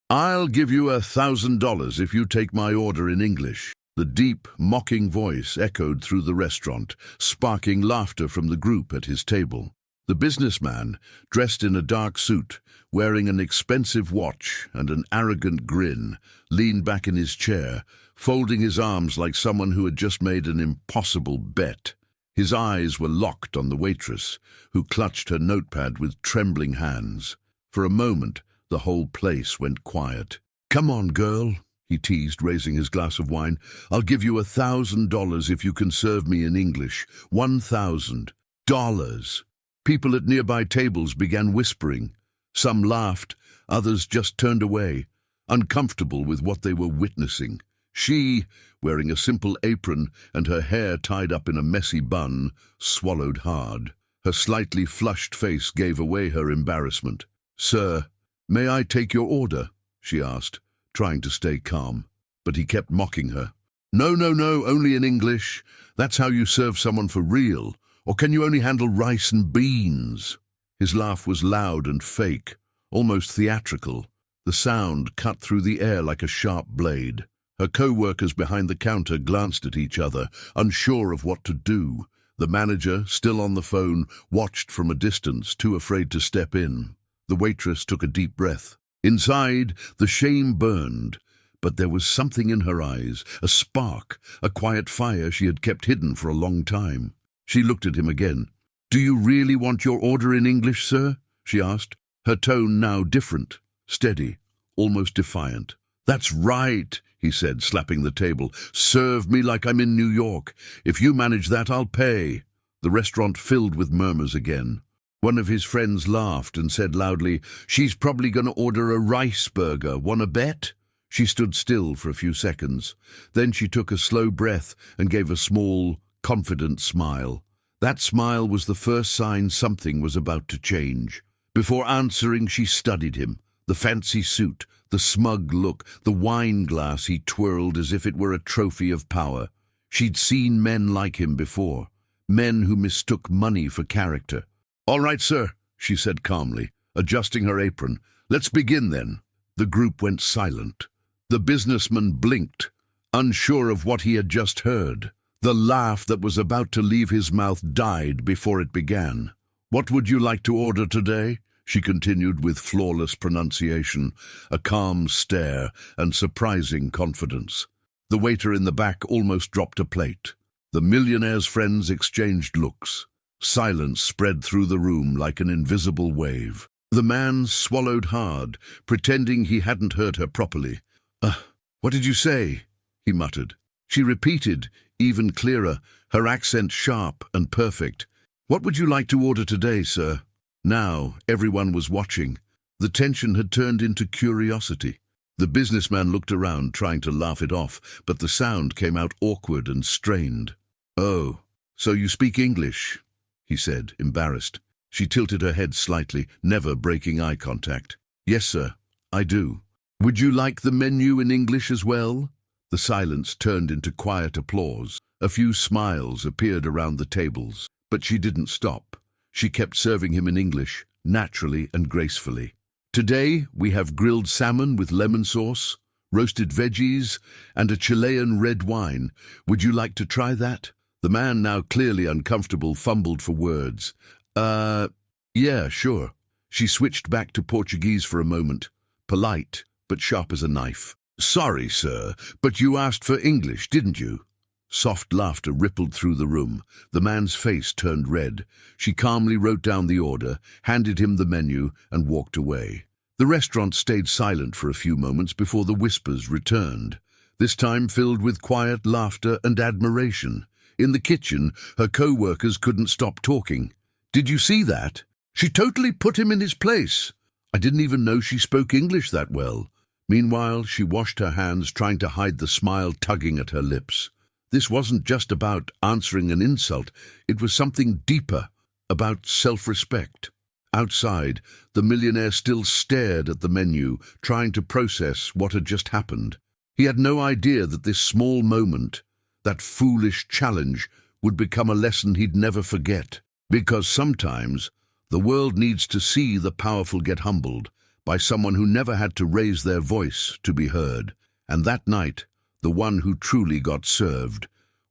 "I'll give you $1,000 if you take my order in English." The deep, mocking voice echoed through the restaurant, sparking laughter from the group at his table. The businessman, dressed in a dark suit, wearing an expensive watch and an arrogant grin, leaned back in his chair, folding his arms like someone who had just made an impossible bet. His eyes were locked on the waitress, who clutched her notepad with trembling hands. For a moment, the whole place went quiet. "Come on, girl," he teased, raising his glass of wine. "I'll give you $1,000 if you can serve me in English. $1,000. People at nearby tables began whispering. Some laughed, others just turned away, uncomfortable with what they were witnessing. She, wearing a simple apron and her hair tied up in a messy bun, swallowed hard. Her slightly flushed face gave away her embarrassment. "Sir, may I take your order?" she asked, trying to stay calm. But he kept mocking her. No, only in English. That's how you serve someone for real. Or can you only handle rice and beans?" His laugh was loud and fake, almost theatrical. The sound cut through the air like a sharp blade. Her co-workers behind the counter glanced at each other, unsure of what to do. The manager, still on the phone, watched from a distance, too afraid to step in. The waitress took a deep breath. Inside, the shame burned, but there was something in her eyes, a spark, a quiet fire she had kept hidden for a long time. She looked at him again. "Do you really want your order in English, sir?" she asked, her tone now different, steady, almost defiant. "That's right," he said, slapping the table. "Serve me like I'm in New York. If you manage that, I'll pay." The restaurant filled with murmurs again. One of his friends laughed and said loudly, "She's probably going to order a rice burger. Want to bet?" She stood still for a few seconds. Then she took a slow breath and gave a small, confident smile. That smile was the first sign something was about to change. Before answering, she studied him. The fancy suit, the smug look, the wine glass he twirled as if it were a trophy of power. She'd seen men like him before, men who mistook money for character. "All right, sir," she said calmly, adjusting her apron. "Let's begin then." The group went silent. The businessman blinked, unsure of what he had just heard. The laugh that was about to leave his mouth died before it began. "What would you like to order today?" she continued with flawless pronunciation, a calm stare and surprising confidence. The waiter in the back almost dropped a plate. The millionaire's friends exchanged looks. Silence spread through the room like an invisible wave. The man swallowed hard, pretending he hadn't heard her properly. What did you say?" he muttered. She repeated, even clearer, her accent sharp and perfect. "What would you like to order today, sir?" Now everyone was watching. The tension had turned into curiosity. The businessman looked around, trying to laugh it off, but the sound came out awkward and strained. "Oh, so you speak English?" he said, embarrassed. She tilted her head slightly, never breaking eye contact. "Yes, sir, I do." "Would you like the menu in English as well?" The silence turned into quiet applause. A few smiles appeared around the tables, but she didn't stop. She kept serving him in English, naturally and gracefully. "Today we have grilled salmon with lemon sauce, roasted veggies, and a Chilean red wine. Would you like to try that?" The man, now clearly uncomfortable, fumbled for words. Yeah, sure." She switched back to Portuguese for a moment, polite, but sharp as a knife. "Sorry, sir, but you asked for English, didn't you?" Soft laughter rippled through the room. The man's face turned red. She calmly wrote down the order, handed him the menu, and walked away. The restaurant stayed silent for a few moments before the whispers returned, this time filled with quiet laughter and admiration. In the kitchen, her co-workers couldn't stop talking. "Did you see that? She totally put him in his place. I didn't even know she spoke English that well." Meanwhile, she washed her hands, trying to hide the smile tugging at her lips. This wasn't just about answering an insult. It was something deeper, about self-respect. Outside, the millionaire still stared at the menu, trying to process what had just happened. He had no idea that this small moment, that foolish challenge, would become a lesson he'd never forget. Because sometimes the world needs to see the powerful get humbled by someone who never had to raise their voice to be heard. And that night, the one who truly got served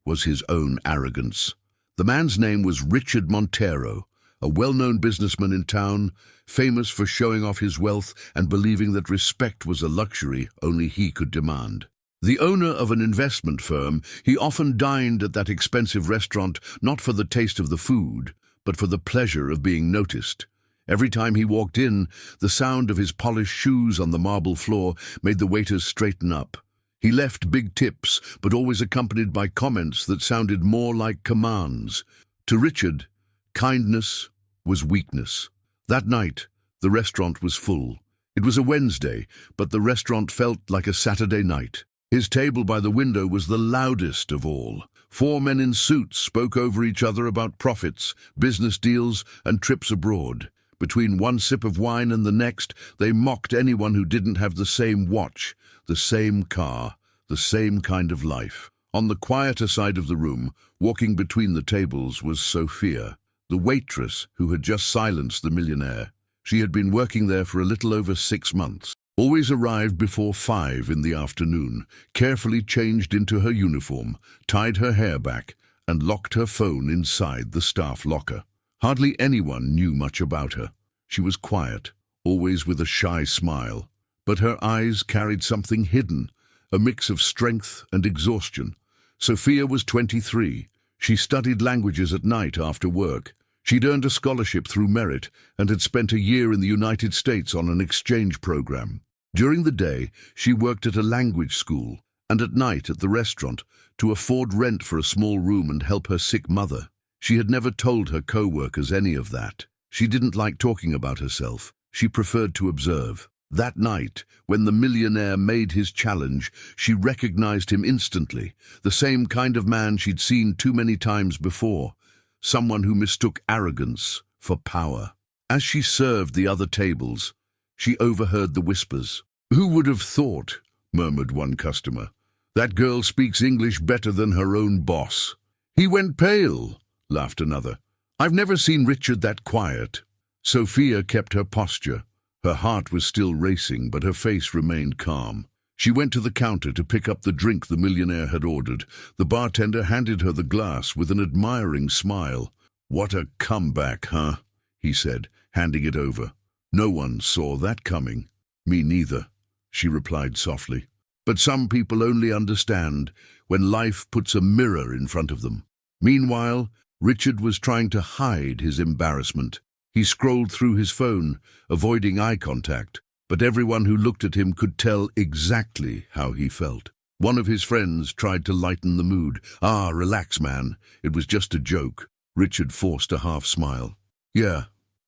was his own arrogance. The man's name was Richard Montero, a well-known businessman in town, famous for showing off his wealth and believing that respect was a luxury only he could demand. The owner of an investment firm, he often dined at that expensive restaurant not for the taste of the food, but for the pleasure of being noticed. Every time he walked in, the sound of his polished shoes on the marble floor made the waiters straighten up. He left big tips, but always accompanied by comments that sounded more like commands. To Richard, kindness was weakness. That night, the restaurant was full. It was a Wednesday, but the restaurant felt like a Saturday night. His table by the window was the loudest of all. 4 men in suits spoke over each other about profits, business deals, and trips abroad. Between one sip of wine and the next, they mocked anyone who didn't have the same watch, the same car, the same kind of life. On the quieter side of the room, walking between the tables, was Sophia, the waitress who had just silenced the millionaire. She had been working there for a little over 6 months. Always arrived before 5 in the afternoon, carefully changed into her uniform, tied her hair back, and locked her phone inside the staff locker. Hardly anyone knew much about her. She was quiet, always with a shy smile, but her eyes carried something hidden, a mix of strength and exhaustion. Sophia was 23. She studied languages at night after work. She'd earned a scholarship through merit and had spent a year in the United States on an exchange program. During the day, she worked at a language school, and at night at the restaurant, to afford rent for a small room and help her sick mother. She had never told her co-workers any of that. She didn't like talking about herself. She preferred to observe. That night, when the millionaire made his challenge, she recognized him instantly, the same kind of man she'd seen too many times before, someone who mistook arrogance for power. As she served the other tables, she overheard the whispers. "Who would have thought?" murmured one customer. "That girl speaks English better than her own boss." "He went pale," laughed another. "I've never seen Richard that quiet." Sophia kept her posture. Her heart was still racing, but her face remained calm. She went to the counter to pick up the drink the millionaire had ordered. The bartender handed her the glass with an admiring smile. "What a comeback, huh?" he said, handing it over. "No one saw that coming." "Me neither," she replied softly. "But some people only understand when life puts a mirror in front of them." Meanwhile, Richard was trying to hide his embarrassment. He scrolled through his phone, avoiding eye contact, but everyone who looked at him could tell exactly how he felt. One of his friends tried to lighten the mood. "Ah, relax, man. It was just a joke." Richard forced a half smile. "Yeah,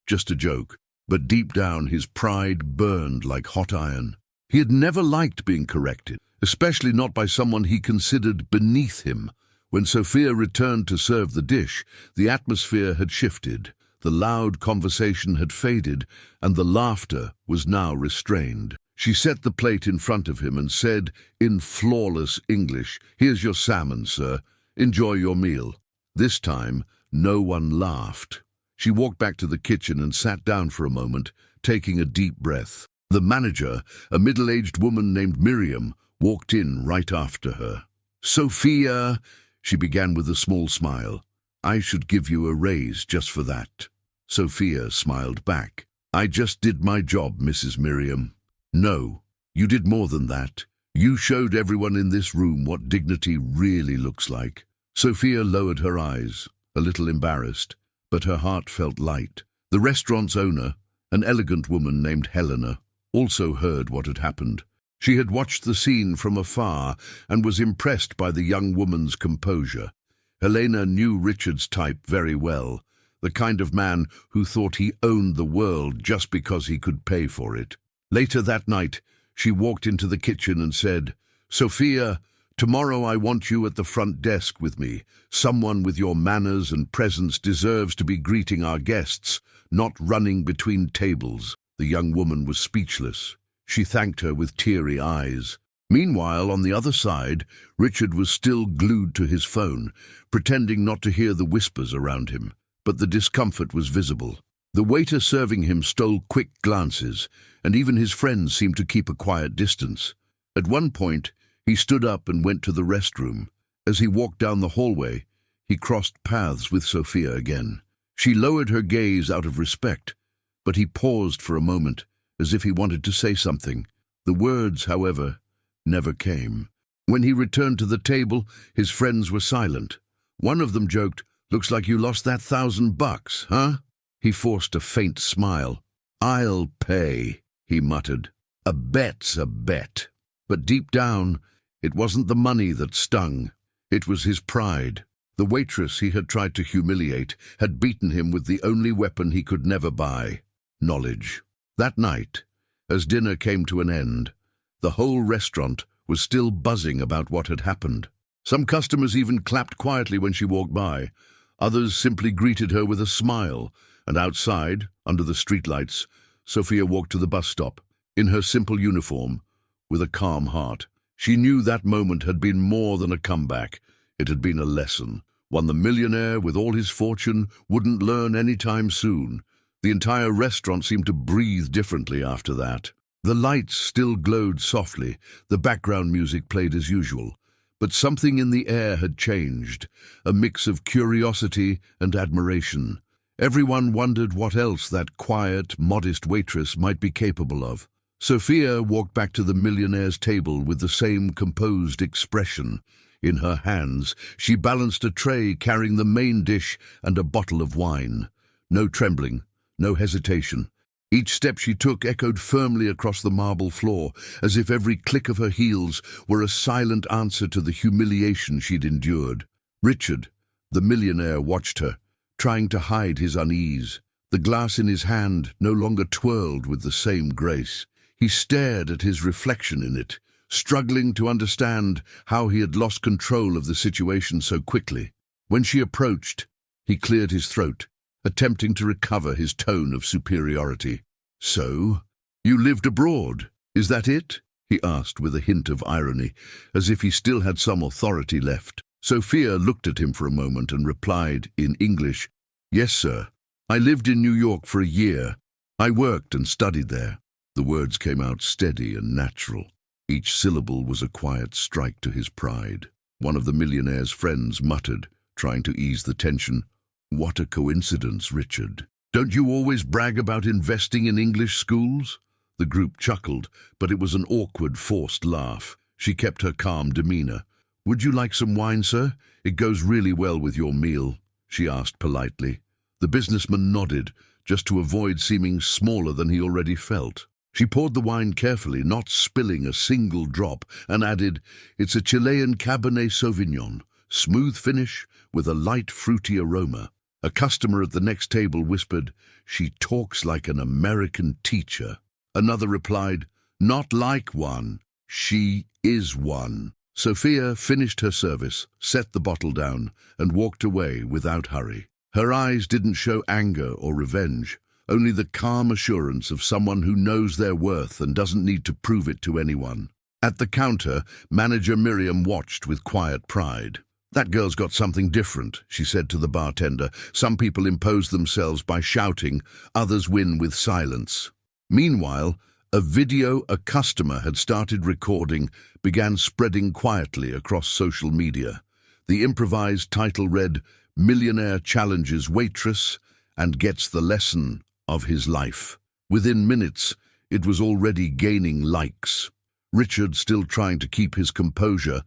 just a joke." But deep down, his pride burned like hot iron. He had never liked being corrected, especially not by someone he considered beneath him. When Sophia returned to serve the dish, the atmosphere had shifted. The loud conversation had faded, and the laughter was now restrained. She set the plate in front of him and said, in flawless English, "Here's your salmon, sir. Enjoy your meal." This time, no one laughed. She walked back to the kitchen and sat down for a moment, taking a deep breath. The manager, a middle-aged woman named Miriam, walked in right after her. "Sophia," she began with a small smile, "I should give you a raise just for that." Sophia smiled back. "I just did my job, Mrs. Miriam." "No, you did more than that. You showed everyone in this room what dignity really looks like." Sophia lowered her eyes, a little embarrassed, but her heart felt light. The restaurant's owner, an elegant woman named Helena, also heard what had happened. She had watched the scene from afar and was impressed by the young woman's composure. Helena knew Richard's type very well, the kind of man who thought he owned the world just because he could pay for it. Later that night, she walked into the kitchen and said, "Sophia, tomorrow I want you at the front desk with me. Someone with your manners and presence deserves to be greeting our guests, not running between tables." The young woman was speechless. She thanked her with teary eyes. Meanwhile, on the other side, Richard was still glued to his phone, pretending not to hear the whispers around him. But the discomfort was visible. The waiter serving him stole quick glances, and even his friends seemed to keep a quiet distance. At one point, he stood up and went to the restroom. As he walked down the hallway, he crossed paths with Sophia again. She lowered her gaze out of respect, but he paused for a moment, as if he wanted to say something. The words, however, never came. When he returned to the table, his friends were silent. One of them joked, "Looks like you lost that $1,000, huh?" He forced a faint smile. "I'll pay," he muttered. "A bet's a bet." But deep down, it wasn't the money that stung. It was his pride. The waitress he had tried to humiliate had beaten him with the only weapon he could never buy: knowledge. That night, as dinner came to an end, the whole restaurant was still buzzing about what had happened. Some customers even clapped quietly when she walked by. Others simply greeted her with a smile, and outside, under the streetlights, Sophia walked to the bus stop, in her simple uniform, with a calm heart. She knew that moment had been more than a comeback. It had been a lesson, one the millionaire, with all his fortune, wouldn't learn any time soon. The entire restaurant seemed to breathe differently after that. The lights still glowed softly, the background music played as usual. But something in the air had changed, a mix of curiosity and admiration. Everyone wondered what else that quiet, modest waitress might be capable of. Sophia walked back to the millionaire's table with the same composed expression. In her hands, she balanced a tray carrying the main dish and a bottle of wine. No trembling, no hesitation. Each step she took echoed firmly across the marble floor, as if every click of her heels were a silent answer to the humiliation she'd endured. Richard, the millionaire, watched her, trying to hide his unease. The glass in his hand no longer twirled with the same grace. He stared at his reflection in it, struggling to understand how he had lost control of the situation so quickly. When she approached, he cleared his throat, attempting to recover his tone of superiority. "So, you lived abroad, is that it?" he asked with a hint of irony, as if he still had some authority left. Sophia looked at him for a moment and replied in English, "Yes, sir. I lived in New York for a year. I worked and studied there." The words came out steady and natural. Each syllable was a quiet strike to his pride. One of the millionaire's friends muttered, trying to ease the tension, "What a coincidence, Richard. Don't you always brag about investing in English schools?" The group chuckled, but it was an awkward, forced laugh. She kept her calm demeanor. "Would you like some wine, sir? It goes really well with your meal," she asked politely. The businessman nodded, just to avoid seeming smaller than he already felt. She poured the wine carefully, not spilling a single drop, and added, "It's a Chilean Cabernet Sauvignon, smooth finish with a light fruity aroma." A customer at the next table whispered, "She talks like an American teacher." Another replied, "Not like one, she is one." Sophia finished her service, set the bottle down, and walked away without hurry. Her eyes didn't show anger or revenge, only the calm assurance of someone who knows their worth and doesn't need to prove it to anyone. At the counter, manager Miriam watched with quiet pride. "That girl's got something different," she said to the bartender. "Some people impose themselves by shouting, others win with silence." Meanwhile, a video a customer had started recording began spreading quietly across social media. The improvised title read, "Millionaire challenges waitress and gets the lesson of his life." Within minutes, it was already gaining likes. Richard, still trying to keep his composure,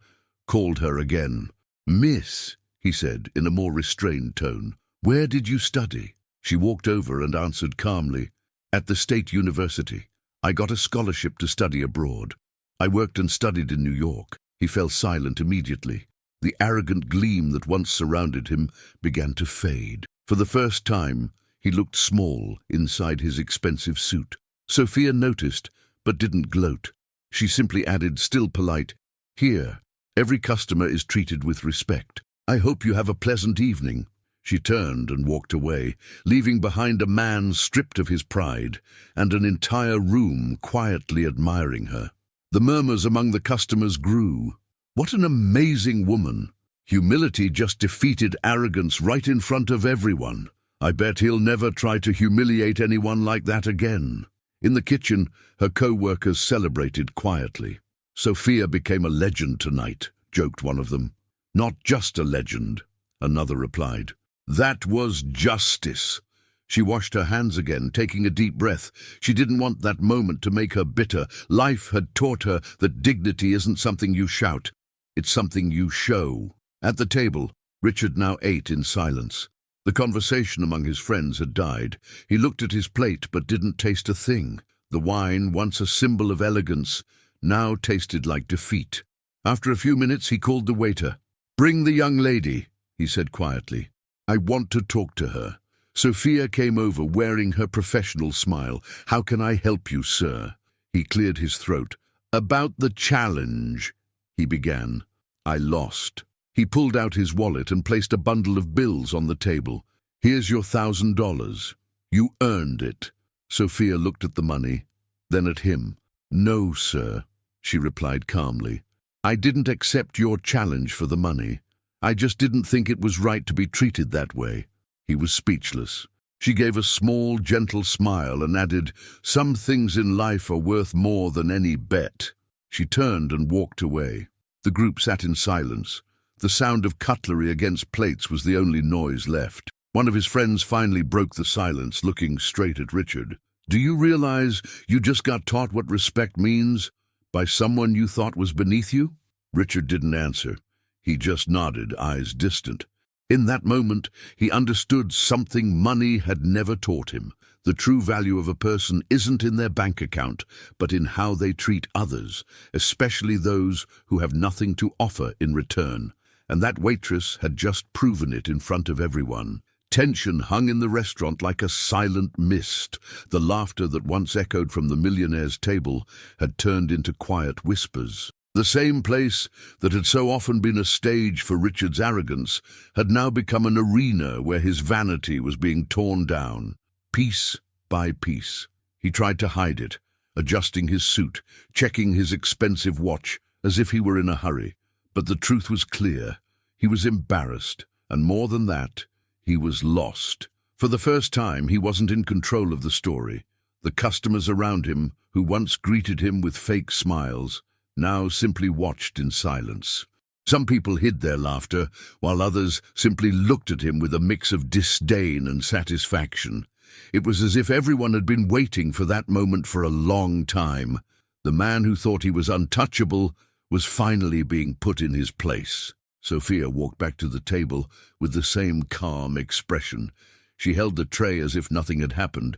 called her again. "Miss," he said in a more restrained tone, "where did you study?" She walked over and answered calmly, "At the State University. I got a scholarship to study abroad. I worked and studied in New York." He fell silent immediately. The arrogant gleam that once surrounded him began to fade. For the first time, he looked small inside his expensive suit. Sophia noticed, but didn't gloat. She simply added, still polite, "Here, every customer is treated with respect. I hope you have a pleasant evening." She turned and walked away, leaving behind a man stripped of his pride, and an entire room quietly admiring her. The murmurs among the customers grew. What an amazing woman! Humility just defeated arrogance right in front of everyone. I bet he'll never try to humiliate anyone like that again. In the kitchen, her co-workers celebrated quietly. "Sophia became a legend tonight," joked one of them. "Not just a legend," another replied. "That was justice." She washed her hands again, taking a deep breath. She didn't want that moment to make her bitter. Life had taught her that dignity isn't something you shout. It's something you show. At the table, Richard now ate in silence. The conversation among his friends had died. He looked at his plate but didn't taste a thing. The wine, once a symbol of elegance, now tasted like defeat. After a few minutes, he called the waiter. "Bring the young lady," he said quietly. "I want to talk to her." Sophia came over, wearing her professional smile. "How can I help you, sir?" He cleared his throat. "About the challenge," he began. "I lost." He pulled out his wallet and placed a bundle of bills on the table. "Here's your $1,000. You earned it." Sophia looked at the money, then at him. "No, sir," she replied calmly. "I didn't accept your challenge for the money. I just didn't think it was right to be treated that way." He was speechless. She gave a small, gentle smile and added, "Some things in life are worth more than any bet." She turned and walked away. The group sat in silence. The sound of cutlery against plates was the only noise left. One of his friends finally broke the silence, looking straight at Richard. "Do you realize you just got taught what respect means by someone you thought was beneath you?" Richard didn't answer. He just nodded, eyes distant. In that moment, he understood something money had never taught him. The true value of a person isn't in their bank account, but in how they treat others, especially those who have nothing to offer in return. And that waitress had just proven it in front of everyone. Tension hung in the restaurant like a silent mist. The laughter that once echoed from the millionaire's table had turned into quiet whispers. The same place that had so often been a stage for Richard's arrogance had now become an arena where his vanity was being torn down, piece by piece. He tried to hide it, adjusting his suit, checking his expensive watch, as if he were in a hurry. But the truth was clear. He was embarrassed, and more than that, he was lost. For the first time, he wasn't in control of the story. The customers around him, who once greeted him with fake smiles, now simply watched in silence. Some people hid their laughter, while others simply looked at him with a mix of disdain and satisfaction. It was as if everyone had been waiting for that moment for a long time. The man who thought he was untouchable was finally being put in his place. Sophia walked back to the table with the same calm expression. She held the tray as if nothing had happened,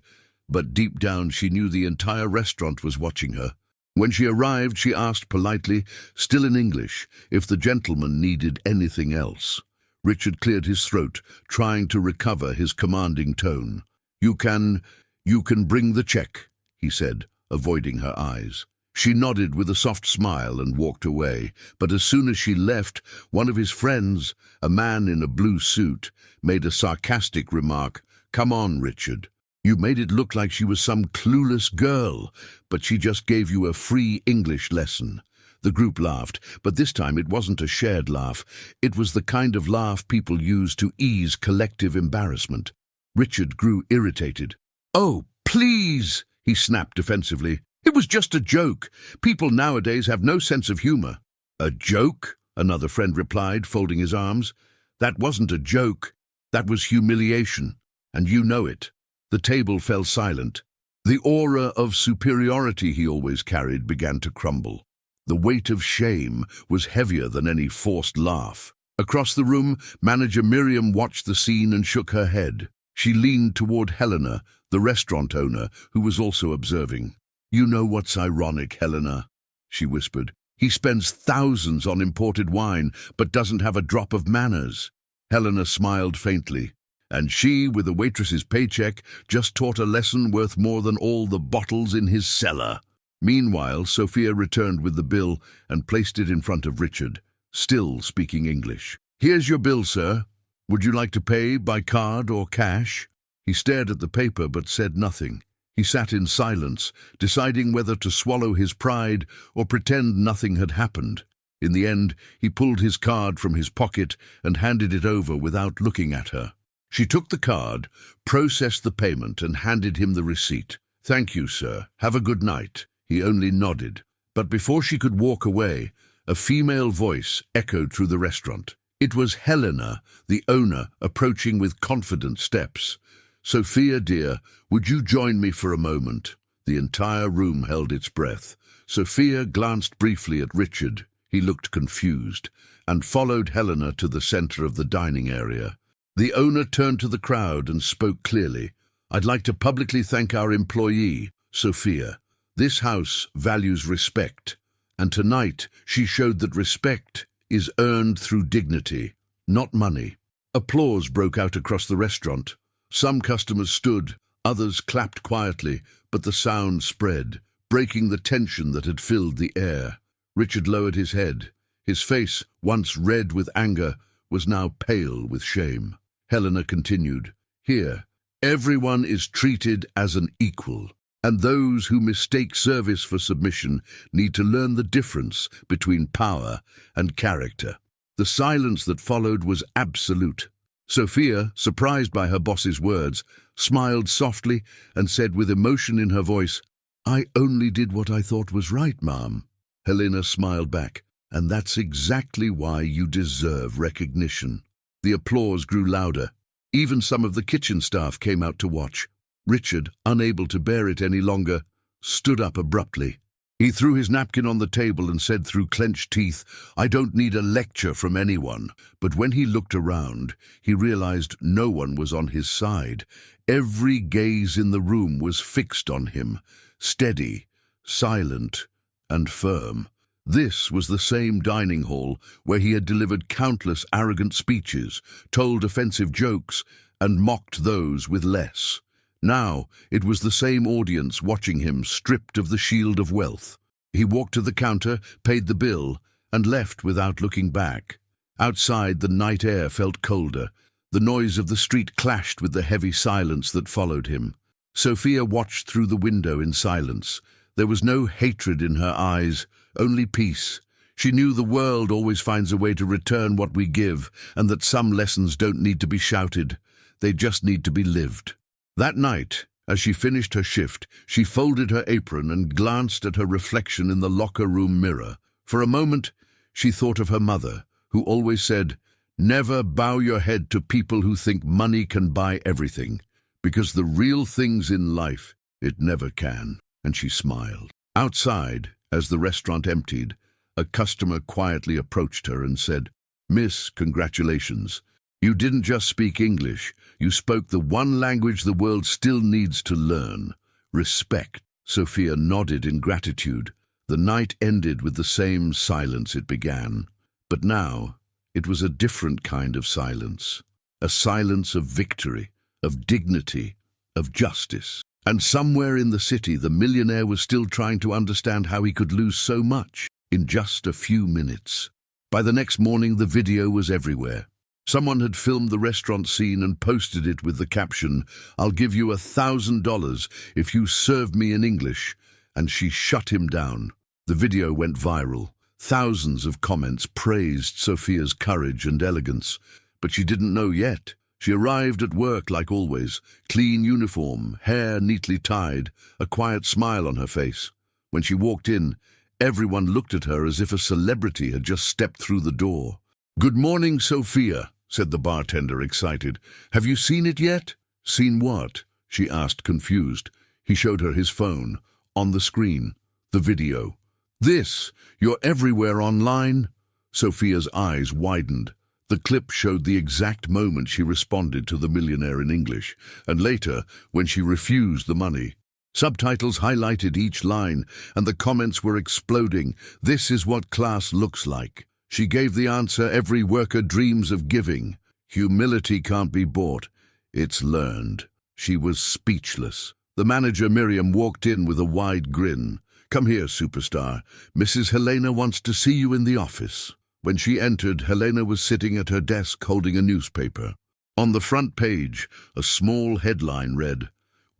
but deep down she knew the entire restaurant was watching her. When she arrived, she asked politely, still in English, if the gentleman needed anything else. Richard cleared his throat, trying to recover his commanding tone. You can bring the check," he said, avoiding her eyes. She nodded with a soft smile and walked away, but as soon as she left, one of his friends, a man in a blue suit, made a sarcastic remark. "Come on, Richard. You made it look like she was some clueless girl, but she just gave you a free English lesson." The group laughed, but this time it wasn't a shared laugh. It was the kind of laugh people use to ease collective embarrassment. Richard grew irritated. "Oh, please," he snapped defensively. "It was just a joke. People nowadays have no sense of humor." "A joke?" another friend replied, folding his arms. "That wasn't a joke. That was humiliation, and you know it." The table fell silent. The aura of superiority he always carried began to crumble. The weight of shame was heavier than any forced laugh. Across the room, manager Miriam watched the scene and shook her head. She leaned toward Helena, the restaurant owner, who was also observing. "You know what's ironic, Helena?" she whispered. "He spends thousands on imported wine, but doesn't have a drop of manners." Helena smiled faintly. "And she, with a waitress's paycheck, just taught a lesson worth more than all the bottles in his cellar." Meanwhile, Sophia returned with the bill and placed it in front of Richard, still speaking English. "Here's your bill, sir. Would you like to pay by card or cash?" He stared at the paper but said nothing. He sat in silence, deciding whether to swallow his pride or pretend nothing had happened. In the end, he pulled his card from his pocket and handed it over without looking at her. She took the card, processed the payment, and handed him the receipt. "Thank you, sir. Have a good night." He only nodded. But before she could walk away, a female voice echoed through the restaurant. It was Helena, the owner, approaching with confident steps. "Sophia, dear, would you join me for a moment?" The entire room held its breath. Sophia glanced briefly at Richard. He looked confused, and followed Helena to the center of the dining area. The owner turned to the crowd and spoke clearly. "I'd like to publicly thank our employee, Sophia. This house values respect, and tonight she showed that respect is earned through dignity, not money." Applause broke out across the restaurant. Some customers stood, others clapped quietly, but the sound spread, breaking the tension that had filled the air. Richard lowered his head. His face, once red with anger, was now pale with shame. Helena continued, "Here, everyone is treated as an equal, and those who mistake service for submission need to learn the difference between power and character." The silence that followed was absolute. Sophia, surprised by her boss's words, smiled softly and said with emotion in her voice, "I only did what I thought was right, ma'am." Helena smiled back, "And that's exactly why you deserve recognition." The applause grew louder. Even some of the kitchen staff came out to watch. Richard, unable to bear it any longer, stood up abruptly. He threw his napkin on the table and said through clenched teeth, "I don't need a lecture from anyone." But when he looked around, he realized no one was on his side. Every gaze in the room was fixed on him, steady, silent, and firm. This was the same dining hall where he had delivered countless arrogant speeches, told offensive jokes, and mocked those with less. Now it was the same audience watching him, stripped of the shield of wealth. He walked to the counter, paid the bill, and left without looking back. Outside, the night air felt colder. The noise of the street clashed with the heavy silence that followed him. Sophia watched through the window in silence. There was no hatred in her eyes, only peace. She knew the world always finds a way to return what we give, and that some lessons don't need to be shouted. They just need to be lived. That night, as she finished her shift, she folded her apron and glanced at her reflection in the locker room mirror. For a moment, she thought of her mother, who always said, "Never bow your head to people who think money can buy everything, because the real things in life, it never can." And she smiled. Outside, as the restaurant emptied, a customer quietly approached her and said, "Miss, congratulations. You didn't just speak English, you spoke the one language the world still needs to learn, respect." Sophia nodded in gratitude. The night ended with the same silence it began. But now, it was a different kind of silence. A silence of victory, of dignity, of justice. And somewhere in the city, the millionaire was still trying to understand how he could lose so much in just a few minutes. By the next morning, the video was everywhere. Someone had filmed the restaurant scene and posted it with the caption, "I'll give you $1,000 if you serve me in English," and she shut him down. The video went viral. Thousands of comments praised Sophia's courage and elegance, but she didn't know yet. She arrived at work like always, clean uniform, hair neatly tied, a quiet smile on her face. When she walked in, everyone looked at her as if a celebrity had just stepped through the door. "Good morning, Sophia," said the bartender, excited. "Have you seen it yet?" "Seen what?" she asked, confused. He showed her his phone. On the screen, the video. "This, you're everywhere online?" Sophia's eyes widened. The clip showed the exact moment she responded to the millionaire in English, and later, when she refused the money. Subtitles highlighted each line, and the comments were exploding. "This is what class looks like." She gave the answer every worker dreams of giving. "Humility can't be bought. It's learned." She was speechless. The manager, Miriam, walked in with a wide grin. "Come here, superstar. Mrs. Helena wants to see you in the office." When she entered, Helena was sitting at her desk holding a newspaper. On the front page, a small headline read,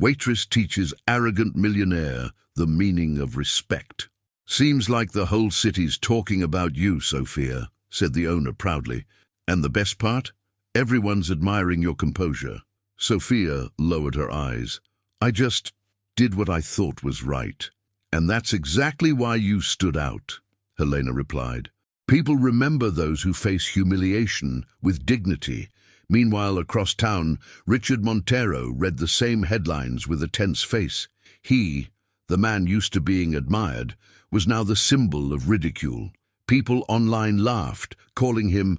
"Waitress teaches arrogant millionaire the meaning of respect." "Seems like the whole city's talking about you, Sophia," said the owner proudly. "And the best part? Everyone's admiring your composure." Sophia lowered her eyes. I just did what I thought was right. And that's exactly why you stood out, Helena replied. People remember those who face humiliation with dignity. Meanwhile, across town, Richard Montero read the same headlines with a tense face. He, the man used to being admired, was now the symbol of ridicule. People online laughed, calling him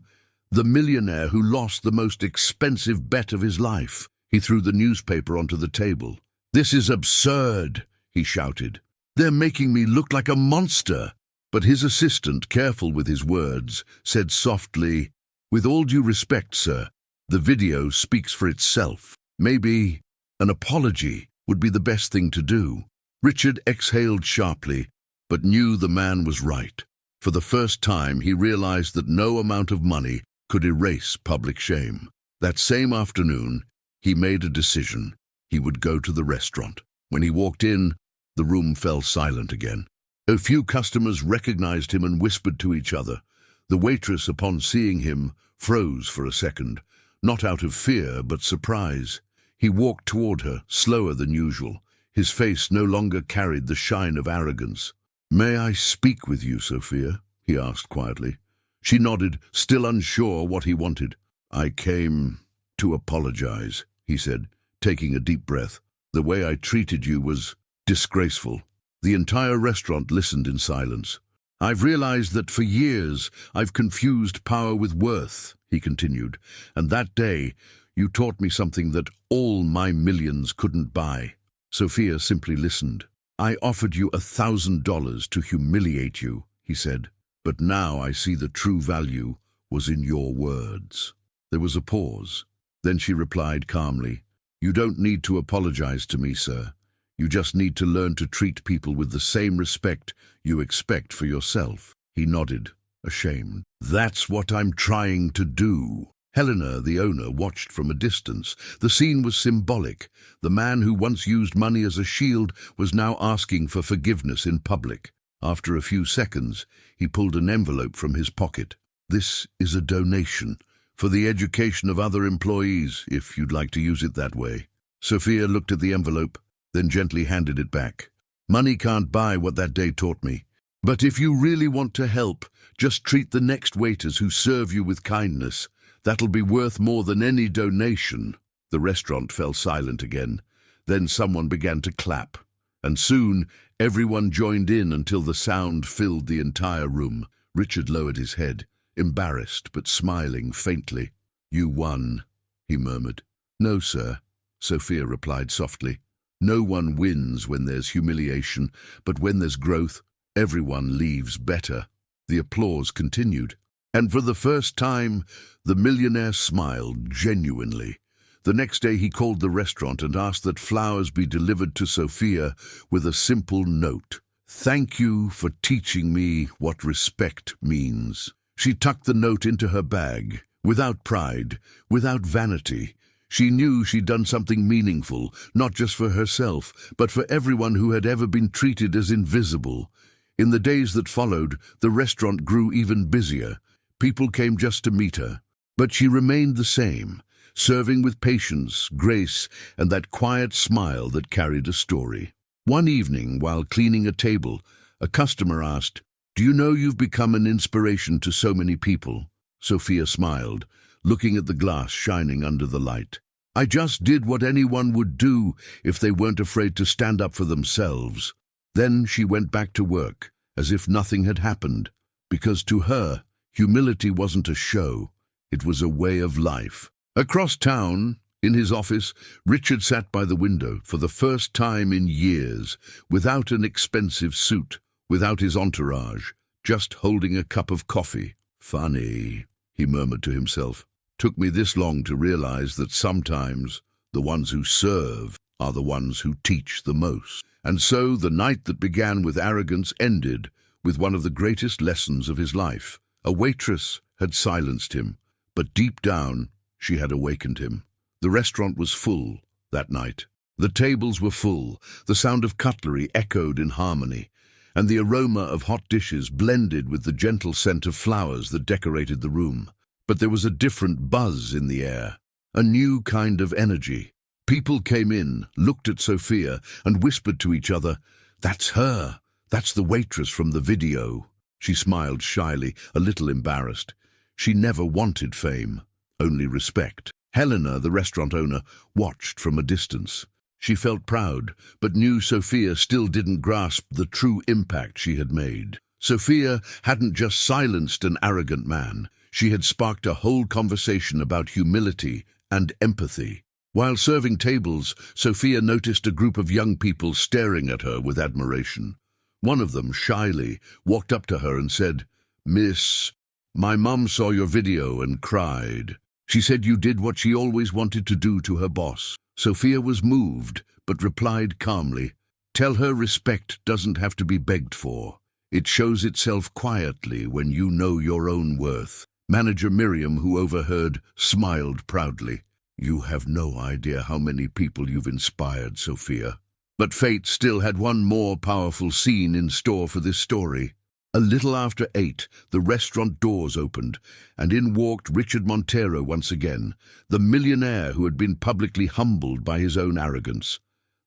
the millionaire who lost the most expensive bet of his life. He threw the newspaper onto the table. "This is absurd," he shouted. "They're making me look like a monster." But his assistant, careful with his words, said softly, "With all due respect, sir, the video speaks for itself. Maybe an apology would be the best thing to do." Richard exhaled sharply, but knew the man was right. For the first time, he realized that no amount of money could erase public shame. That same afternoon, he made a decision. He would go to the restaurant. When he walked in, the room fell silent again. A few customers recognized him and whispered to each other. The waitress, upon seeing him, froze for a second, not out of fear but surprise. He walked toward her, slower than usual. His face no longer carried the shine of arrogance. "May I speak with you, Sophia?" he asked quietly. She nodded, still unsure what he wanted. "I came to apologize," he said, taking a deep breath. "The way I treated you was disgraceful." The entire restaurant listened in silence. "I've realized that for years I've confused power with worth," he continued, "and that day you taught me something that all my millions couldn't buy." Sophia simply listened. "I offered you $1,000 to humiliate you," he said, "but now I see the true value was in your words." There was a pause. Then she replied calmly, "You don't need to apologize to me, sir. You just need to learn to treat people with the same respect you expect for yourself." He nodded, ashamed. "That's what I'm trying to do." Helena, the owner, watched from a distance. The scene was symbolic. The man who once used money as a shield was now asking for forgiveness in public. After a few seconds, he pulled an envelope from his pocket. "This is a donation for the education of other employees, if you'd like to use it that way." Sophia looked at the envelope, then gently handed it back. "Money can't buy what that day taught me. But if you really want to help, just treat the next waiters who serve you with kindness. That'll be worth more than any donation." The restaurant fell silent again. Then someone began to clap, and soon everyone joined in until the sound filled the entire room. Richard lowered his head, embarrassed but smiling faintly. "You won," he murmured. "No, sir," Sophia replied softly. "No one wins when there's humiliation, but when there's growth, everyone leaves better." The applause continued, and for the first time, the millionaire smiled genuinely. The next day he called the restaurant and asked that flowers be delivered to Sophia with a simple note. "Thank you for teaching me what respect means." She tucked the note into her bag, without pride, without vanity. She knew she'd done something meaningful, not just for herself, but for everyone who had ever been treated as invisible. In the days that followed, the restaurant grew even busier. People came just to meet her. But she remained the same, serving with patience, grace, and that quiet smile that carried a story. One evening, while cleaning a table, a customer asked, "Do you know you've become an inspiration to so many people?" Sophia smiled, looking at the glass shining under the light. "I just did what anyone would do if they weren't afraid to stand up for themselves." Then she went back to work, as if nothing had happened, because to her, humility wasn't a show, it was a way of life. Across town, in his office, Richard sat by the window for the first time in years, without an expensive suit, without his entourage, just holding a cup of coffee. "Funny," he murmured to himself. "Took me this long to realize that sometimes the ones who serve are the ones who teach the most." And so the night that began with arrogance ended with one of the greatest lessons of his life. A waitress had silenced him, but deep down she had awakened him. The restaurant was full that night. The tables were full, the sound of cutlery echoed in harmony, and the aroma of hot dishes blended with the gentle scent of flowers that decorated the room. But there was a different buzz in the air, a new kind of energy. People came in, looked at Sophia, and whispered to each other, "That's her. That's the waitress from the video." She smiled shyly, a little embarrassed. She never wanted fame, only respect. Helena, the restaurant owner, watched from a distance. She felt proud, but knew Sophia still didn't grasp the true impact she had made. Sophia hadn't just silenced an arrogant man. She had sparked a whole conversation about humility and empathy. While serving tables, Sophia noticed a group of young people staring at her with admiration. One of them, shyly, walked up to her and said, "Miss, my mum saw your video and cried. She said you did what she always wanted to do to her boss." Sophia was moved, but replied calmly, "Tell her respect doesn't have to be begged for. It shows itself quietly when you know your own worth." Manager Miriam, who overheard, smiled proudly. "You have no idea how many people you've inspired, Sophia." But fate still had one more powerful scene in store for this story. A little after 8, the restaurant doors opened, and in walked Richard Montero once again, the millionaire who had been publicly humbled by his own arrogance.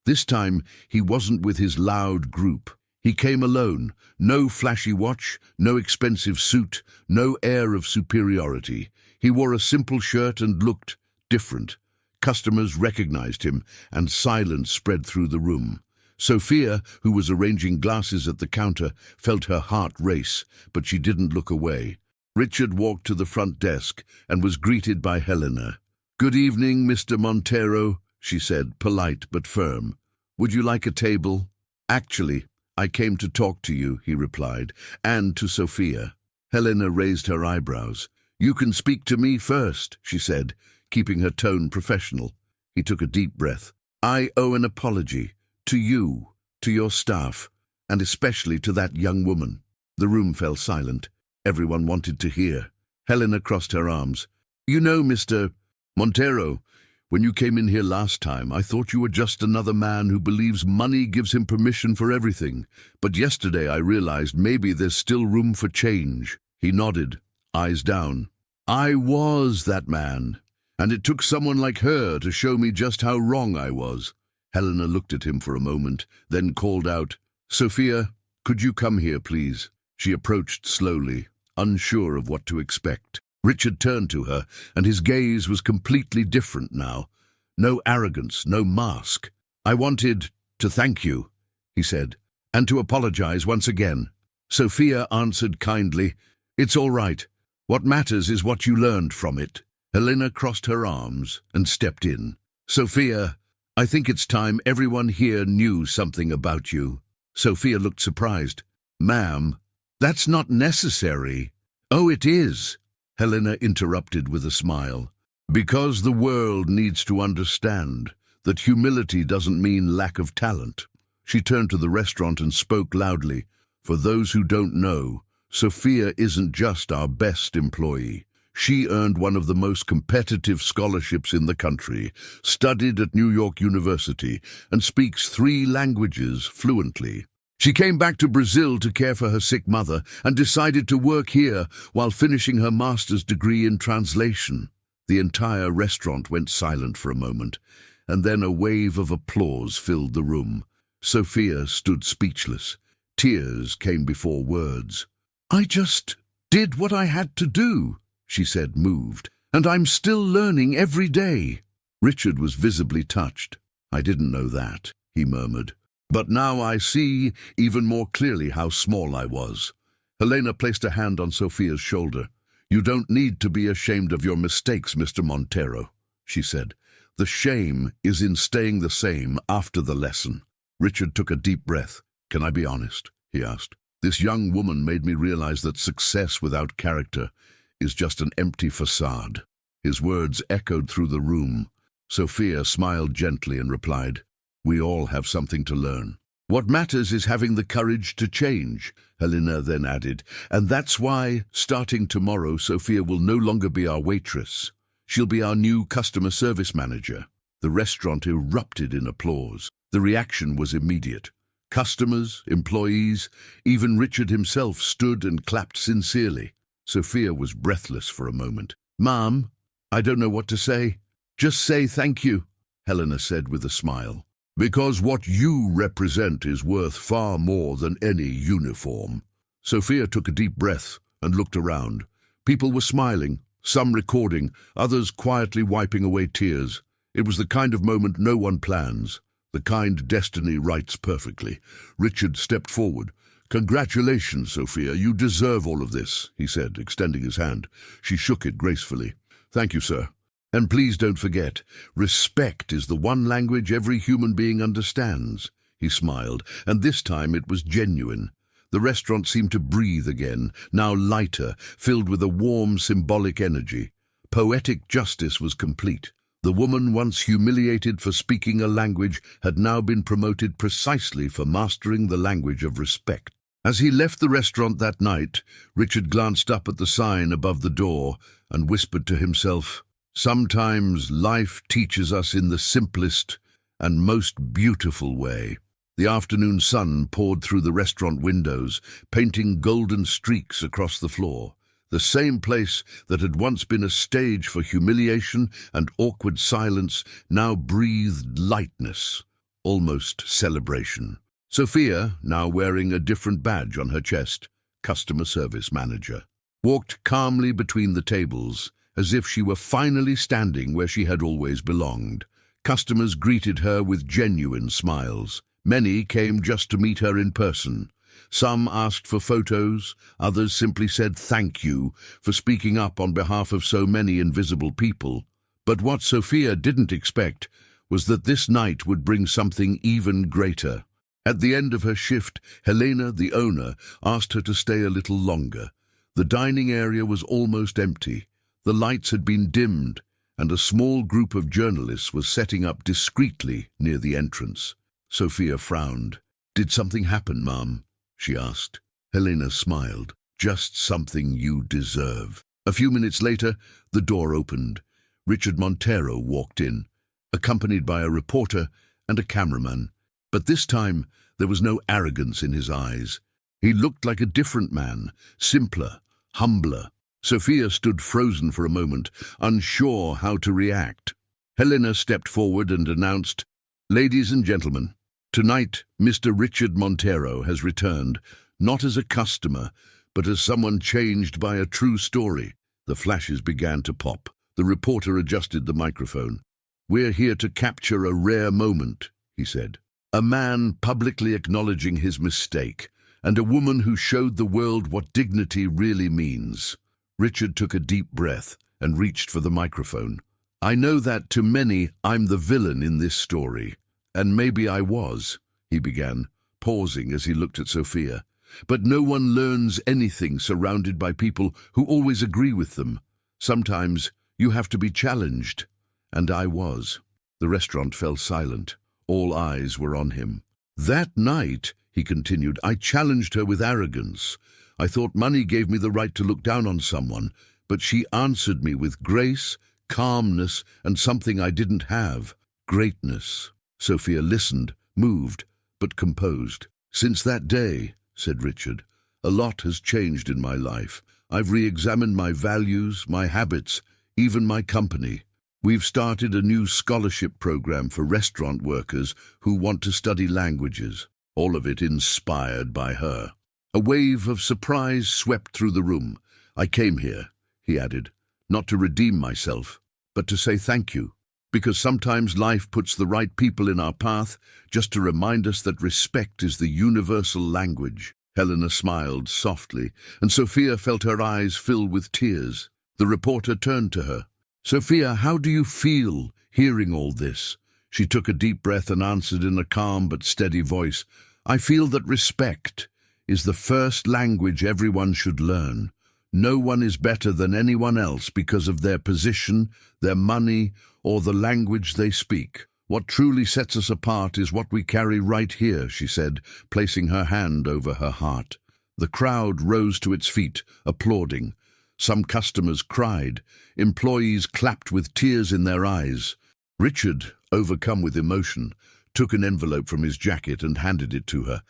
This time, he wasn't with his loud group. He came alone, no flashy watch, no expensive suit, no air of superiority. He wore a simple shirt and looked different. Customers recognized him, and silence spread through the room. Sophia, who was arranging glasses at the counter, felt her heart race, but she didn't look away. Richard walked to the front desk and was greeted by Helena. "Good evening, Mr. Montero," she said, polite but firm. "Would you like a table?" "Actually, I came to talk to you," he replied, "and to Sophia." Helena raised her eyebrows. "You can speak to me first," she said, keeping her tone professional. He took a deep breath. "I owe an apology. To you, to your staff, and especially to that young woman." The room fell silent. Everyone wanted to hear. Helena crossed her arms. "You know, Mr. Montero, when you came in here last time, I thought you were just another man who believes money gives him permission for everything. But yesterday I realized maybe there's still room for change." He nodded, eyes down. "I was that man, and it took someone like her to show me just how wrong I was." Helena looked at him for a moment, then called out, "Sophia, could you come here, please?" She approached slowly, unsure of what to expect. Richard turned to her, and his gaze was completely different now. No arrogance, no mask. "I wanted to thank you," he said, "and to apologize once again." Sophia answered kindly, "It's all right. What matters is what you learned from it." Helena crossed her arms and stepped in. "Sophia, I think it's time everyone here knew something about you." Sophia looked surprised. "Ma'am, that's not necessary." "Oh, it is," Helena interrupted with a smile. "Because the world needs to understand that humility doesn't mean lack of talent." She turned to the restaurant and spoke loudly. "For those who don't know, Sophia isn't just our best employee. She earned one of the most competitive scholarships in the country, studied at New York University, and speaks 3 languages fluently. She came back to Brazil to care for her sick mother and decided to work here while finishing her master's degree in translation." The entire restaurant went silent for a moment, and then a wave of applause filled the room. Sophia stood speechless. Tears came before words. "I just did what I had to do," she said, moved, "and I'm still learning every day." Richard was visibly touched. "I didn't know that," he murmured. "But now I see even more clearly how small I was." Helena placed a hand on Sophia's shoulder. "You don't need to be ashamed of your mistakes, Mr. Montero," she said. "The shame is in staying the same after the lesson." Richard took a deep breath. "Can I be honest?" he asked. "This young woman made me realize that success without character is just an empty facade." His words echoed through the room. Sophia smiled gently and replied, "We all have something to learn." "What matters is having the courage to change," Helena then added. "And that's why, starting tomorrow, Sophia will no longer be our waitress. She'll be our new customer service manager." The restaurant erupted in applause. The reaction was immediate. Customers, employees, even Richard himself stood and clapped sincerely. Sophia was breathless for a moment. "Ma'am, I don't know what to say. Just say thank you." Helena said with a smile. Because what you represent is worth far more than any uniform. Sophia took a deep breath and looked around. People were smiling, some recording, others quietly wiping away tears. It was the kind of moment no one plans, the kind destiny writes perfectly. Richard stepped forward. Congratulations, Sophia, you deserve all of this, he said, extending his hand. She shook it gracefully. Thank you, sir. And please don't forget, respect is the one language every human being understands. He smiled, and this time it was genuine. The restaurant seemed to breathe again, now lighter, filled with a warm, symbolic energy. Poetic justice was complete. The woman once humiliated for speaking a language had now been promoted precisely for mastering the language of respect. As he left the restaurant that night, Richard glanced up at the sign above the door and whispered to himself, "Sometimes life teaches us in the simplest and most beautiful way." The afternoon sun poured through the restaurant windows, painting golden streaks across the floor. The same place that had once been a stage for humiliation and awkward silence now breathed lightness, almost celebration. Sophia, now wearing a different badge on her chest, customer service manager, walked calmly between the tables, as if she were finally standing where she had always belonged. Customers greeted her with genuine smiles. Many came just to meet her in person. Some asked for photos, others simply said thank you for speaking up on behalf of so many invisible people. But what Sophia didn't expect was that this night would bring something even greater. At the end of her shift, Helena, the owner, asked her to stay a little longer. The dining area was almost empty. The lights had been dimmed, and a small group of journalists was setting up discreetly near the entrance. Sophia frowned. "Did something happen, Mom?" she asked. Helena smiled. "Just something you deserve." A few minutes later, the door opened. Richard Montero walked in, accompanied by a reporter and a cameraman. But this time, there was no arrogance in his eyes. He looked like a different man, simpler, humbler. Sophia stood frozen for a moment, unsure how to react. Helena stepped forward and announced, "Ladies and gentlemen, tonight Mr. Richard Montero has returned, not as a customer, but as someone changed by a true story." The flashes began to pop. The reporter adjusted the microphone. "We're here to capture a rare moment," he said. "A man publicly acknowledging his mistake, and a woman who showed the world what dignity really means." Richard took a deep breath and reached for the microphone. "I know that to many I'm the villain in this story, and maybe I was," he began, pausing as he looked at Sophia. "But no one learns anything surrounded by people who always agree with them. Sometimes you have to be challenged, and I was." The restaurant fell silent. All eyes were on him. "That night," he continued, "I challenged her with arrogance. I thought money gave me the right to look down on someone, but she answered me with grace, calmness, and something I didn't have, greatness." Sophia listened, moved, but composed. "Since that day," said Richard, "a lot has changed in my life. I've re-examined my values, my habits, even my company. We've started a new scholarship program for restaurant workers who want to study languages, all of it inspired by her." A wave of surprise swept through the room. "I came here," he added, "not to redeem myself, but to say thank you. Because sometimes life puts the right people in our path just to remind us that respect is the universal language." Helena smiled softly, and Sophia felt her eyes fill with tears. The reporter turned to her. "Sophia, how do you feel hearing all this?" She took a deep breath and answered in a calm but steady voice, "I feel that respect is the first language everyone should learn. No one is better than anyone else because of their position, their money, or the language they speak. What truly sets us apart is what we carry right here," she said, placing her hand over her heart. The crowd rose to its feet, applauding. Some customers cried. Employees clapped with tears in their eyes. Richard, overcome with emotion, took an envelope from his jacket and handed it to her.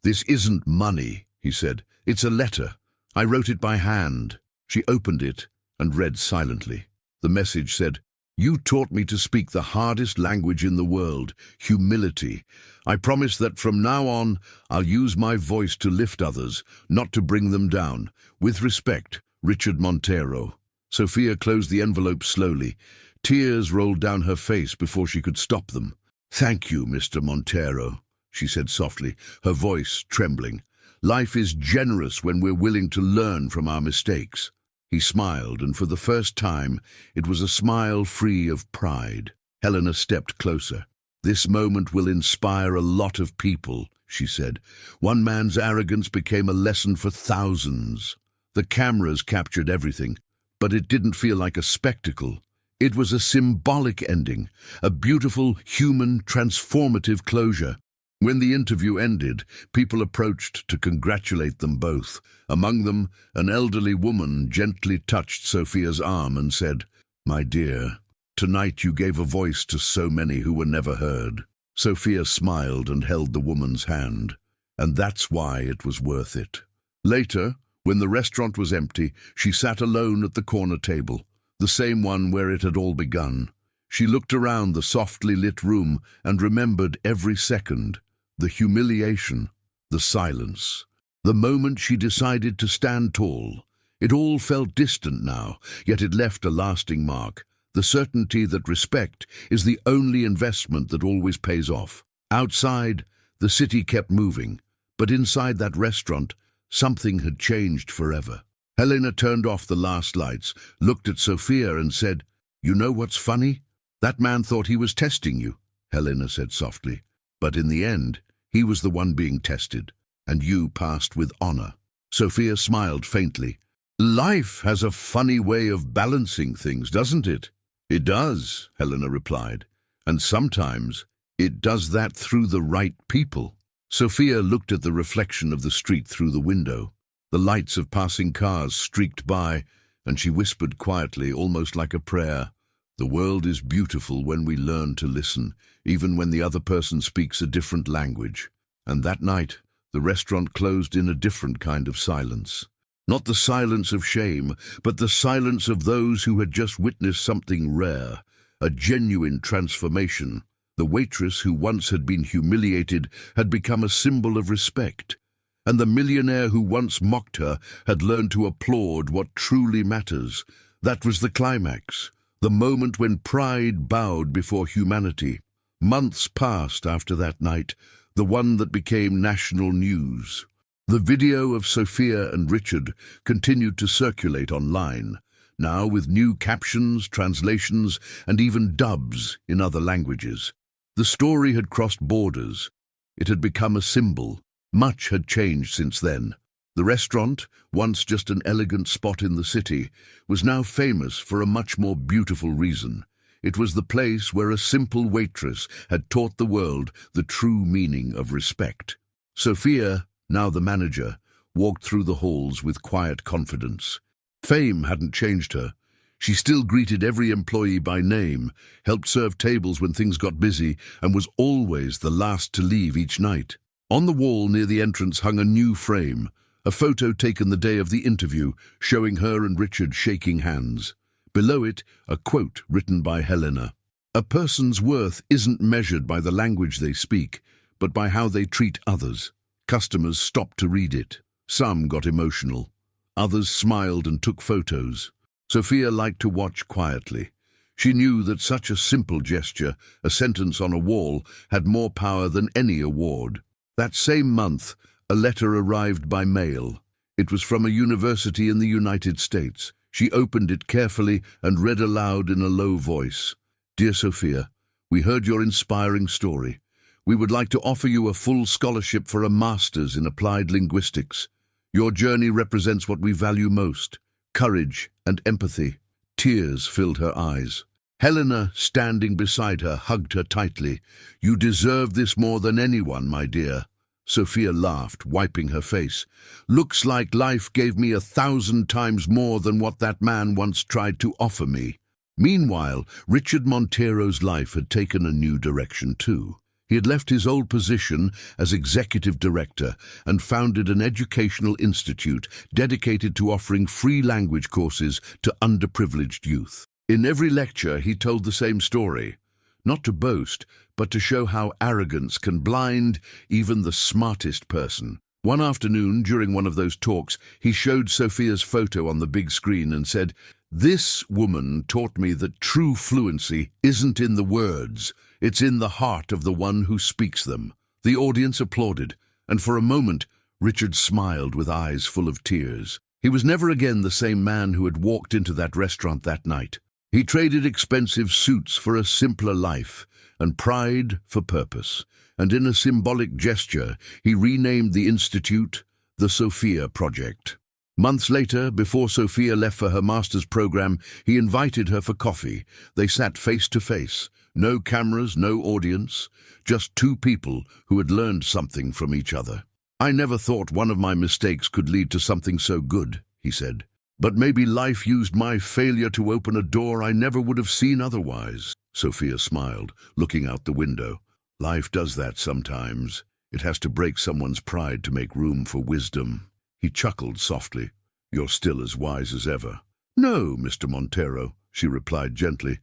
"This isn't money," he said. "It's a letter. I wrote it by hand." She opened it and read silently. The message said, You taught me to speak the hardest language in the world, humility. I promise that from now on, I'll use my voice to lift others, not to bring them down. With respect, Richard Montero. Sophia closed the envelope slowly. Tears rolled down her face before she could stop them. Thank you, Mr. Montero, she said softly, her voice trembling. Life is generous when we're willing to learn from our mistakes. He smiled, and for the first time, it was a smile free of pride. Helena stepped closer. This moment will inspire a lot of people, she said. One man's arrogance became a lesson for thousands. The cameras captured everything, but it didn't feel like a spectacle. It was a symbolic ending, a beautiful, human, transformative closure. When the interview ended, people approached to congratulate them both. Among them, an elderly woman gently touched Sophia's arm and said, "My dear, tonight you gave a voice to so many who were never heard." Sophia smiled and held the woman's hand, and that's why it was worth it. Later, when the restaurant was empty, she sat alone at the corner table, the same one where it had all begun. She looked around the softly lit room and remembered every second. The humiliation, the silence, the moment she decided to stand tall. It all felt distant now, yet it left a lasting mark, the certainty that respect is the only investment that always pays off. Outside, the city kept moving, but inside that restaurant, something had changed forever. Helena turned off the last lights, looked at Sophia and said, "You know what's funny? That man thought he was testing you," Helena said softly. "But in the end, he was the one being tested, and you passed with honor." Sophia smiled faintly. "Life has a funny way of balancing things, doesn't it?" "It does," Helena replied. "And sometimes it does that through the right people." Sophia looked at the reflection of the street through the window. The lights of passing cars streaked by, and she whispered quietly, almost like a prayer, "The world is beautiful when we learn to listen, even when the other person speaks a different language." And that night, the restaurant closed in a different kind of silence. Not the silence of shame, but the silence of those who had just witnessed something rare, a genuine transformation. The waitress who once had been humiliated had become a symbol of respect, and the millionaire who once mocked her had learned to applaud what truly matters. That was the climax, the moment when pride bowed before humanity. Months passed after that night, the one that became national news. The video of Sophia and Richard continued to circulate online, now with new captions, translations, and even dubs in other languages. The story had crossed borders. It had become a symbol. Much had changed since then. The restaurant, once just an elegant spot in the city, was now famous for a much more beautiful reason. It was the place where a simple waitress had taught the world the true meaning of respect. Sophia, now the manager, walked through the halls with quiet confidence. Fame hadn't changed her. She still greeted every employee by name, helped serve tables when things got busy, and was always the last to leave each night. On the wall near the entrance hung a new frame, a photo taken the day of the interview, showing her and Richard shaking hands. Below it, a quote written by Helena. "A person's worth isn't measured by the language they speak, but by how they treat others." Customers stopped to read it. Some got emotional. Others smiled and took photos. Sophia liked to watch quietly. She knew that such a simple gesture, a sentence on a wall, had more power than any award. That same month, a letter arrived by mail. It was from a university in the United States. She opened it carefully and read aloud in a low voice. "Dear Sophia, we heard your inspiring story. We would like to offer you a full scholarship for a master's in applied linguistics. Your journey represents what we value most, courage and empathy." Tears filled her eyes. Helena, standing beside her, hugged her tightly. "You deserve this more than anyone, my dear." Sophia laughed, wiping her face. "Looks like life gave me 1,000 times more than what that man once tried to offer me." Meanwhile, Richard Montero's life had taken a new direction too. He had left his old position as executive director and founded an educational institute dedicated to offering free language courses to underprivileged youth. In every lecture, he told the same story, not to boast, but to show how arrogance can blind even the smartest person. One afternoon, during one of those talks, he showed Sophia's photo on the big screen and said, "This woman taught me that true fluency isn't in the words, it's in the heart of the one who speaks them." The audience applauded, and for a moment, Richard smiled with eyes full of tears. He was never again the same man who had walked into that restaurant that night. He traded expensive suits for a simpler life, and pride for purpose. And in a symbolic gesture, he renamed the institute the Sophia Project. Months later, before Sophia left for her master's program, he invited her for coffee. They sat face to face. No cameras, no audience, just two people who had learned something from each other. "I never thought one of my mistakes could lead to something so good," he said. "But maybe life used my failure to open a door I never would have seen otherwise." Sophia smiled, looking out the window. "Life does that sometimes. It has to break someone's pride to make room for wisdom." He chuckled softly. "You're still as wise as ever." "No, Mr. Montero," she replied gently.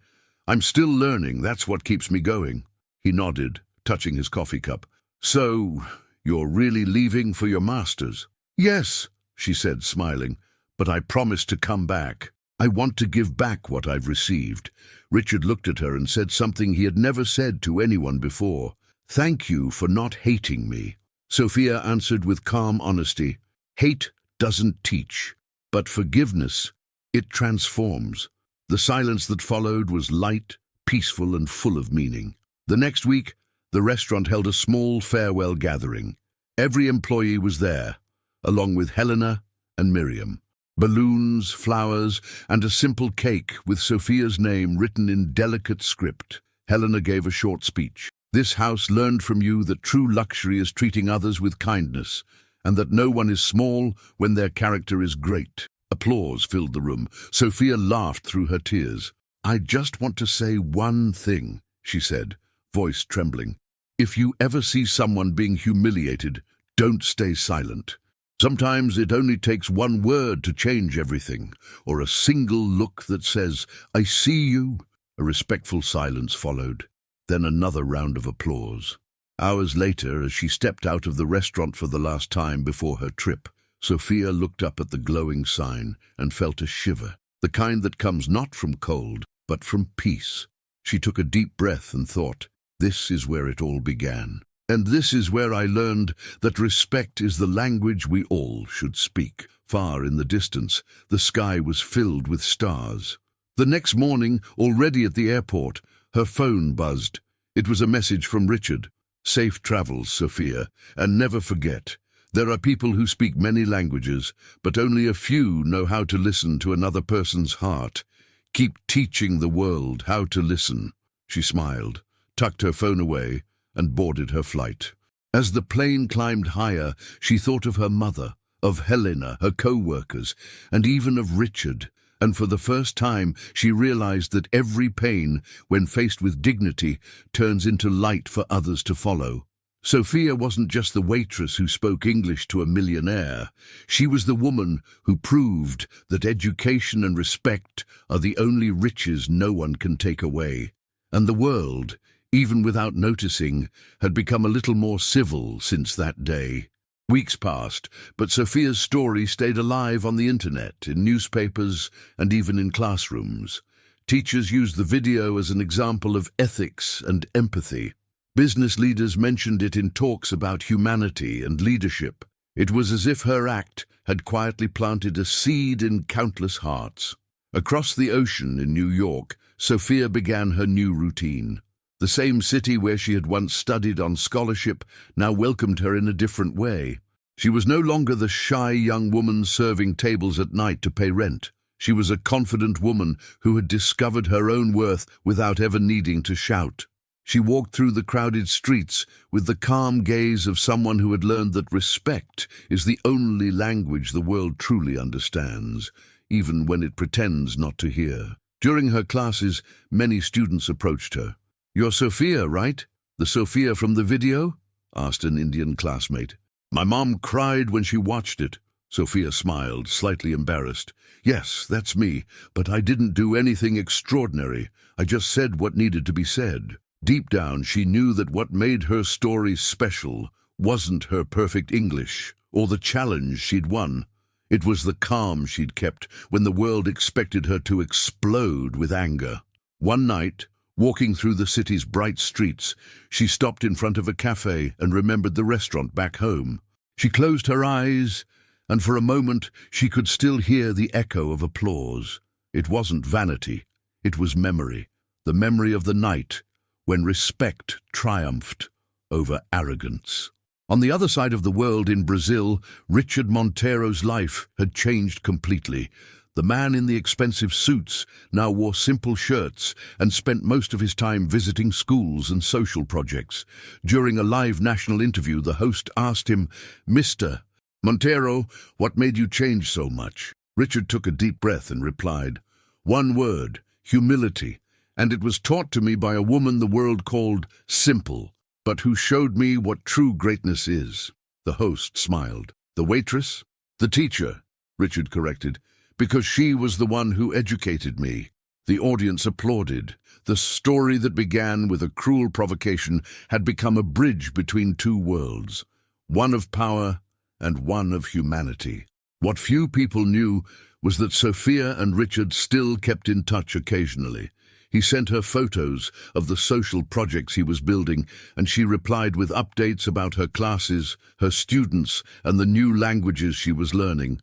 "I'm still learning. That's what keeps me going." He nodded, touching his coffee cup. "So, you're really leaving for your master's?" "Yes," she said, smiling, "but I promise to come back. I want to give back what I've received." Richard looked at her and said something he had never said to anyone before. "Thank you for not hating me." Sophia answered with calm honesty, "Hate doesn't teach, but forgiveness, it transforms." The silence that followed was light, peaceful, and full of meaning. The next week, the restaurant held a small farewell gathering. Every employee was there, along with Helena and Miriam. Balloons, flowers, and a simple cake with Sophia's name written in delicate script. Helena gave a short speech. "This house learned from you that true luxury is treating others with kindness, and that no one is small when their character is great." Applause filled the room. Sophia laughed through her tears. "I just want to say one thing," she said, voice trembling. "If you ever see someone being humiliated, don't stay silent. Sometimes it only takes one word to change everything, or a single look that says, 'I see you.'" A respectful silence followed, then another round of applause. Hours later, as she stepped out of the restaurant for the last time before her trip, Sophia looked up at the glowing sign and felt a shiver, the kind that comes not from cold, but from peace. She took a deep breath and thought, "This is where it all began. And this is where I learned that respect is the language we all should speak." Far in the distance, the sky was filled with stars. The next morning, already at the airport, her phone buzzed. It was a message from Richard. "Safe travels, Sophia, and never forget, there are people who speak many languages, but only a few know how to listen to another person's heart. Keep teaching the world how to listen." She smiled, tucked her phone away, and boarded her flight. As the plane climbed higher, she thought of her mother, of Helena, her co-workers, and even of Richard. And for the first time, she realized that every pain, when faced with dignity, turns into light for others to follow. Sophia wasn't just the waitress who spoke English to a millionaire. She was the woman who proved that education and respect are the only riches no one can take away. And the world, even without noticing, had become a little more civil since that day. Weeks passed, but Sophia's story stayed alive on the internet, in newspapers, and even in classrooms. Teachers used the video as an example of ethics and empathy. Business leaders mentioned it in talks about humanity and leadership. It was as if her act had quietly planted a seed in countless hearts. Across the ocean in New York, Sophia began her new routine. The same city where she had once studied on scholarship now welcomed her in a different way. She was no longer the shy young woman serving tables at night to pay rent. She was a confident woman who had discovered her own worth without ever needing to shout. She walked through the crowded streets with the calm gaze of someone who had learned that respect is the only language the world truly understands, even when it pretends not to hear. During her classes, many students approached her. "You're Sophia, right? The Sophia from the video?" asked an Indian classmate. "My mom cried when she watched it," Sophia smiled, slightly embarrassed. Yes, that's me, but I didn't do anything extraordinary. I just said what needed to be said. Deep down, she knew that what made her story special wasn't her perfect English or the challenge she'd won. It was the calm she'd kept when the world expected her to explode with anger. One night, walking through the city's bright streets, she stopped in front of a cafe and remembered the restaurant back home. She closed her eyes, and for a moment she could still hear the echo of applause. It wasn't vanity, it was memory, the memory of the night when respect triumphed over arrogance. On the other side of the world in Brazil, Richard Montero's life had changed completely. The man in the expensive suits now wore simple shirts and spent most of his time visiting schools and social projects. During a live national interview, the host asked him, "Mr. Montero, what made you change so much?" Richard took a deep breath and replied, "One word, humility, and it was taught to me by a woman the world called simple, but who showed me what true greatness is." The host smiled. "The waitress?" "The teacher," Richard corrected, "because she was the one who educated me." The audience applauded. The story that began with a cruel provocation had become a bridge between two worlds, one of power and one of humanity. What few people knew was that Sophia and Richard still kept in touch occasionally. He sent her photos of the social projects he was building, and she replied with updates about her classes, her students, and the new languages she was learning.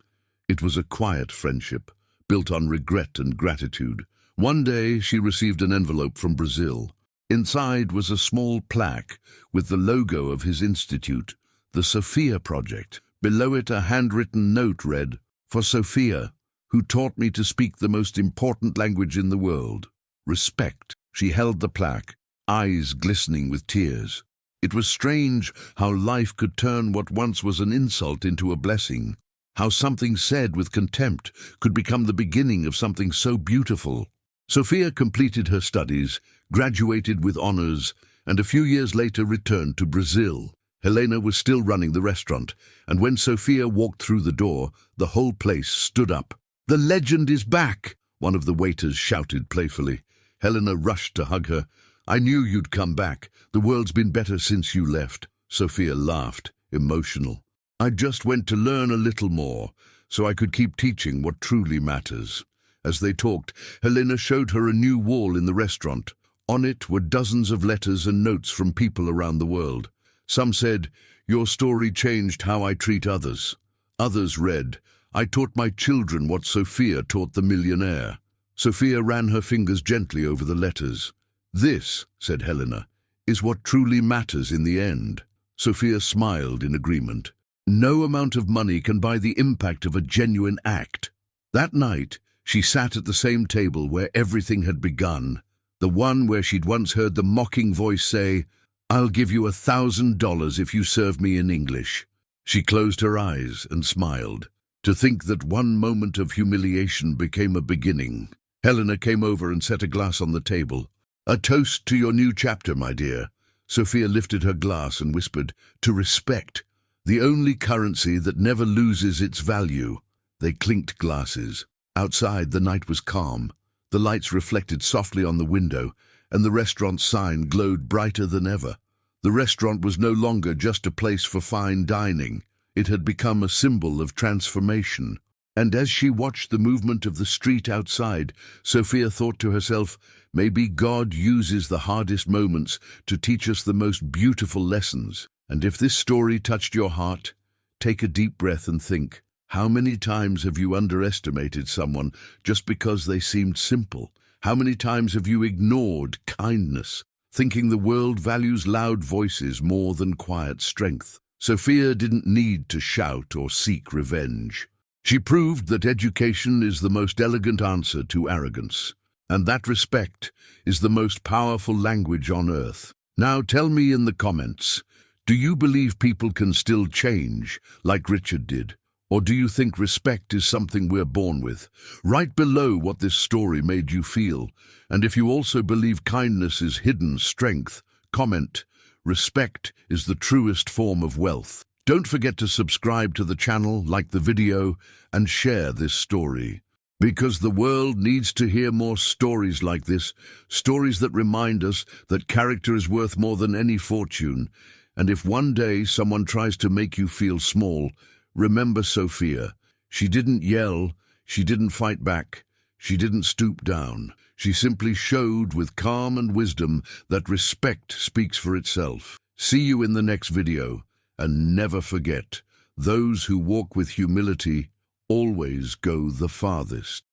It was a quiet friendship, built on regret and gratitude. One day she received an envelope from Brazil. Inside was a small plaque with the logo of his institute, the Sophia Project. Below it a handwritten note read, "For Sophia, who taught me to speak the most important language in the world. Respect." She held the plaque, eyes glistening with tears. It was strange how life could turn what once was an insult into a blessing, how something said with contempt could become the beginning of something so beautiful. Sophia completed her studies, graduated with honors, and a few years later returned to Brazil. Helena was still running the restaurant, and when Sophia walked through the door, the whole place stood up. "The legend is back!" one of the waiters shouted playfully. Helena rushed to hug her. "I knew you'd come back. The world's been better since you left." Sophia laughed, emotional. "I just went to learn a little more, so I could keep teaching what truly matters." As they talked, Helena showed her a new wall in the restaurant. On it were dozens of letters and notes from people around the world. Some said, "Your story changed how I treat others." Others read, "I taught my children what Sophia taught the millionaire." Sophia ran her fingers gently over the letters. "This," said Helena, "is what truly matters in the end." Sophia smiled in agreement. No amount of money can buy the impact of a genuine act. That night, she sat at the same table where everything had begun, the one where she'd once heard the mocking voice say, "I'll give you $1,000 if you serve me in English." She closed her eyes and smiled. To think that one moment of humiliation became a beginning. Helena came over and set a glass on the table. "A toast to your new chapter, my dear." Sophia lifted her glass and whispered, "To respect, the only currency that never loses its value." They clinked glasses. Outside, the night was calm. The lights reflected softly on the window, and the restaurant sign glowed brighter than ever. The restaurant was no longer just a place for fine dining. It had become a symbol of transformation. And as she watched the movement of the street outside, Sophia thought to herself, maybe God uses the hardest moments to teach us the most beautiful lessons. And if this story touched your heart, take a deep breath and think, how many times have you underestimated someone just because they seemed simple? How many times have you ignored kindness, thinking the world values loud voices more than quiet strength? Sophia didn't need to shout or seek revenge. She proved that education is the most elegant answer to arrogance, and that respect is the most powerful language on earth. Now tell me in the comments, do you believe people can still change like Richard did? Or do you think respect is something we're born with? Write below what this story made you feel. And if you also believe kindness is hidden strength, comment, "Respect is the truest form of wealth." Don't forget to subscribe to the channel, like the video, and share this story. Because the world needs to hear more stories like this, stories that remind us that character is worth more than any fortune. And if one day someone tries to make you feel small, remember Sophia. She didn't yell, she didn't fight back, she didn't stoop down. She simply showed with calm and wisdom that respect speaks for itself. See you in the next video, and never forget, those who walk with humility always go the farthest.